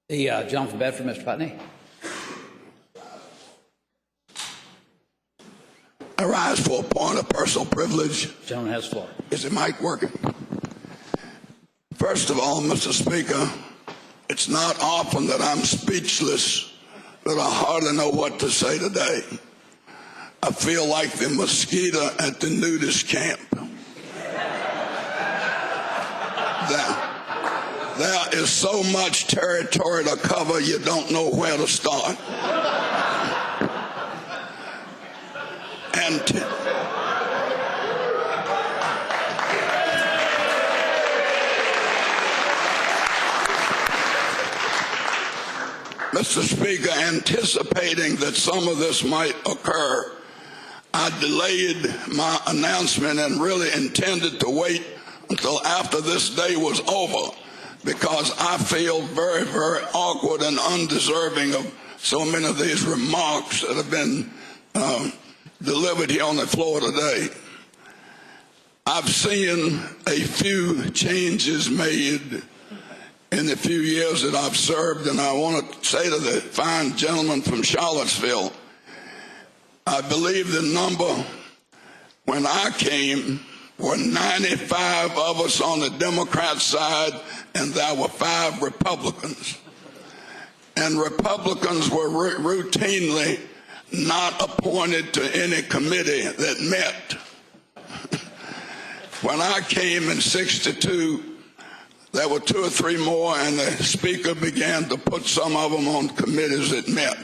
The gentleman from Bedford, Mr. Putney. I rise for a point of personal privilege. Gentleman has the floor. Is the mic working? First of all, Mr. Speaker, it's not often that I'm speechless, but I hardly know what to say today. I feel like the mosquito at the nudist camp. There is so much territory to cover, you don't know where to start. And Mr. Speaker, anticipating that some of this might occur, I delayed my announcement and really intended to wait until after this day was over, because I feel very, very awkward and undeserving of so many of these remarks that have been delivered here on the floor today. I've seen a few changes made in the few years that I've served, and I want to say to the fine gentleman from Charlottesville, I believe the number when I came were 95 of us on the Democrat side, and there were 5 Republicans. And Republicans were routinely not appointed to any committee that met. When I came in '62, there were 2 or 3 more, and the Speaker began to put some of them on committees that met.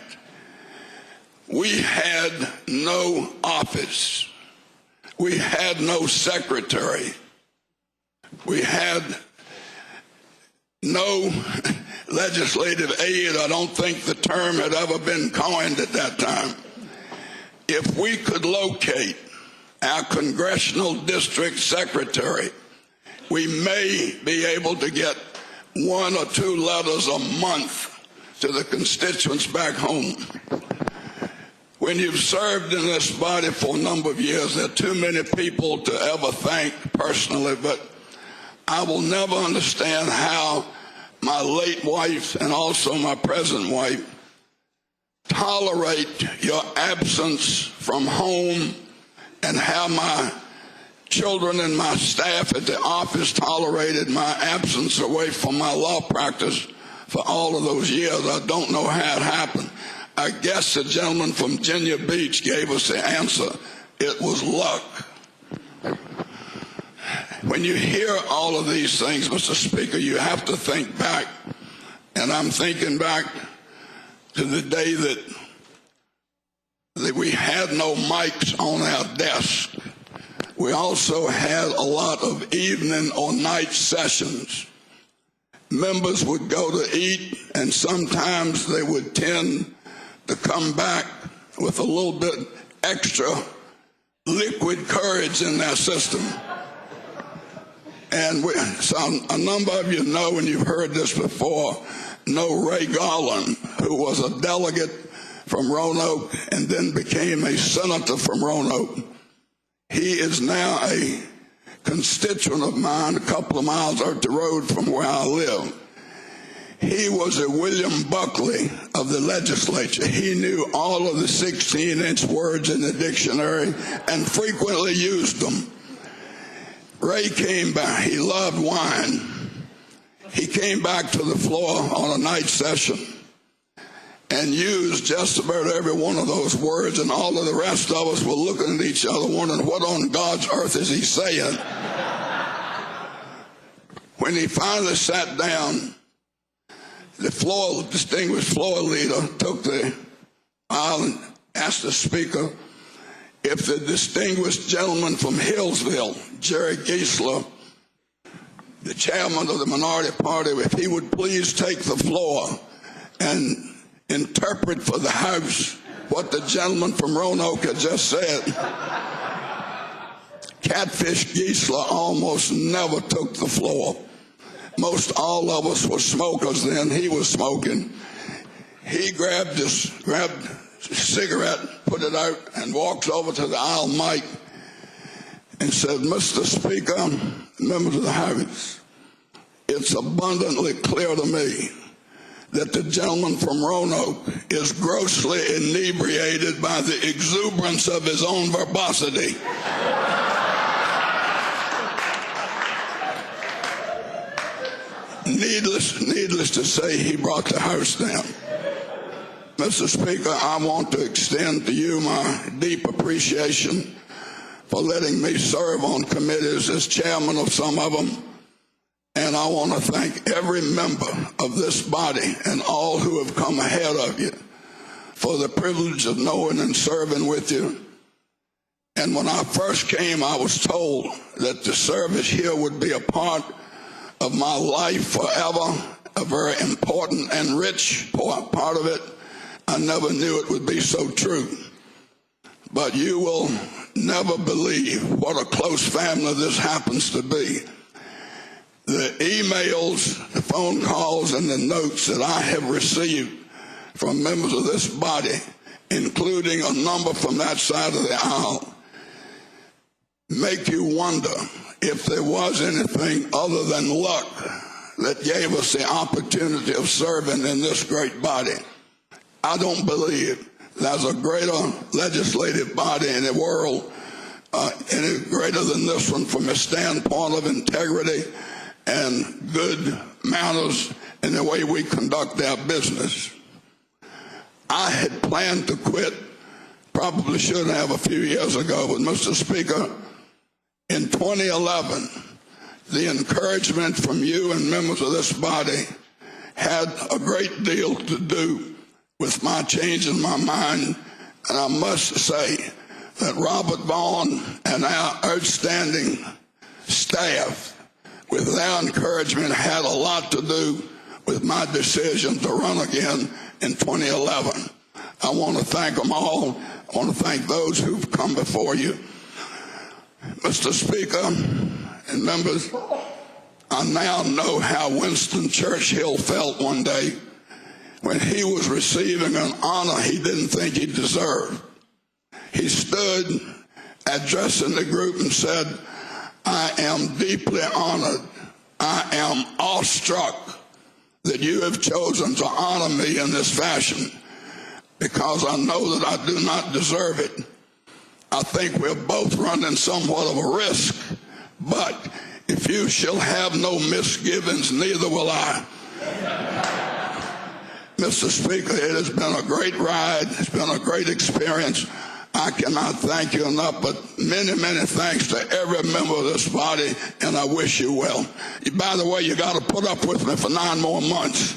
We had no office. We had no secretary. We had no legislative aid. I don't think the term had ever been coined at that time. If we could locate our congressional district secretary, we may be able to get 1 or 2 letters a month to the constituents back home. When you've served in this body for a number of years, there are too many people to ever thank personally, but I will never understand how my late wife and also my present wife tolerate your absence from home, and how my children and my staff at the office tolerated my absence away from my law practice for all of those years. I don't know how it happened. I guess the gentleman from Virginia Beach gave us the answer. It was luck. When you hear all of these things, Mr. Speaker, you have to think back, and I'm thinking back to the day that we had no mics on our desk. We also had a lot of evening or night sessions. Members would go to eat, and sometimes they would tend to come back with a little bit extra liquid courage in their system. And a number of you know, and you've heard this before, know Ray Garland, who was a delegate from Roanoke and then became a senator from Roanoke. He is now a constituent of mine a couple of miles up the road from where I live. He was a William Buckley of the legislature. He knew all of the 16-inch words in the dictionary and frequently used them. Ray came back. He loved wine. He came back to the floor on a night session and used just about every one of those words, and all of the rest of us were looking at each other wondering, what on God's earth is he saying? When he finally sat down, the distinguished floor leader took the aisle and asked the Speaker if the distinguished gentleman from Hillsville, Jerry Giesler, the chairman of the minority party, if he would please take the floor and interpret for the House what the gentleman from Roanoke had just said. Catfish Giesler almost never took the floor. Most all of us were smokers then. He was smoking. He grabbed a cigarette, put it out, and walks over to the aisle mic and said, Mr. Speaker, members of the House, it's abundantly clear to me that the gentleman from Roanoke is grossly inebriated by the exuberance of his own verbosity. Needless to say, he brought the house down. Mr. Speaker, I want to extend to you my deep appreciation for letting me serve on committees as chairman of some of them. And I want to thank every member of this body and all who have come ahead of you for the privilege of knowing and serving with you. And when I first came, I was told that the service here would be a part of my life forever, a very important and rich part of it. I never knew it would be so true. But you will never believe what a close family this happens to be. The emails, the phone calls, and the notes that I have received from members of this body, including a number from that side of the aisle, make you wonder if there was anything other than luck that gave us the opportunity of serving in this great body. I don't believe there's a greater legislative body in the world, any greater than this one from a standpoint of integrity and good manners in the way we conduct our business. I had planned to quit, probably should have a few years ago, but Mr. Speaker, in 2011, the encouragement from you and members of this body had a great deal to do with my changing my mind, and I must say that Robert Vaughn and our outstanding staff, with their encouragement, had a lot to do with my decision to run again in 2011. I want to thank them all. I want to thank those who've come before you. Mr. Speaker and members, I now know how Winston Churchill felt one day when he was receiving an honor he didn't think he deserved. He stood addressing the group and said, "I am deeply honored. I am awestruck that you have chosen to honor me in this fashion because I know that I do not deserve it. I think we're both running somewhat of a risk, but if you shall have no misgivings, neither will I." Mr. Speaker, it has been a great ride. It's been a great experience. I cannot thank you enough, but many, many thanks to every member of this body, and I wish you well. By the way, you got to put up with me for 9 more months.